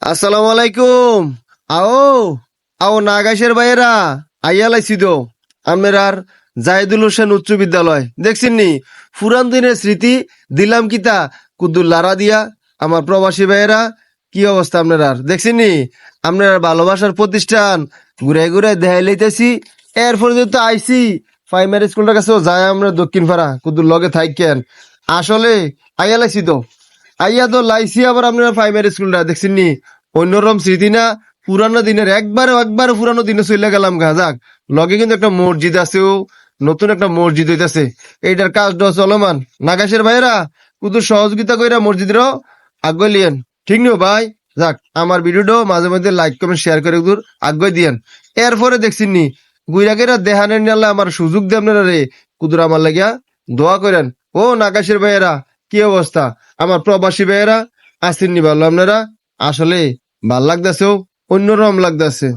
আসসালামু আলাইকুম। আও আও নাগাইশের ভাইয়েরা আইয়া লাইছি তো আমের আর জাহিদুল হোসেন উচ্চ বিদ্যালয় দেখছেন নি পুরান দিনের স্মৃতি দিলাম কিতা কুদ্দুর লারা দিয়া আমার প্রবাসী ভাইয়েরা কি অবস্থা আপনার আর দেখছেন নি আপনার ভালোবাসার প্রতিষ্ঠান ঘুরে ঘুরে দেখাই লইতেছি এরপরে যেহেতু আইসি প্রাইমারি স্কুলটার কাছেও যায় আমরা দক্ষিণ পাড়া কুদ্দুর লগে থাকেন আসলে আইয়া লাইছি তো আইয়া তো লাইছি আবার আপনার প্রাইমারি স্কুলটা দেখছেন নি অন্যরকম স্মৃতি না পুরানো দিনের একবারে পুরানো দিনে চলে গেলাম গা যাক লগে কিন্তু একটা মসজিদ আছেও নতুন একটা মসজিদ হইতাছে এইটার কাজটা চলমান নাগাসের ভাইয়েরা কুতুর সহযোগিতা কইরা মসজিদেরও আগ্রহ লিয়েন ঠিক নিও ভাই যাক আমার ভিডিওটা মাঝে মধ্যে লাইক কমেন্ট শেয়ার করে কুতুর আগ্রহ দিয়েন এরপরে দেখছেন নি গুইরাকেরা দেহানের নিয়ে আমার সুযোগ দেন আপনারা রে কুতুর আমার লাগিয়া দোয়া করেন ও নাগাসের ভাইয়েরা কি অবস্থা আমার প্রবাসী ভাইয়েরা আসেননি ভালো আপনারা আসলে ভাল লাগতেছেও অন্যরকম লাগতেছে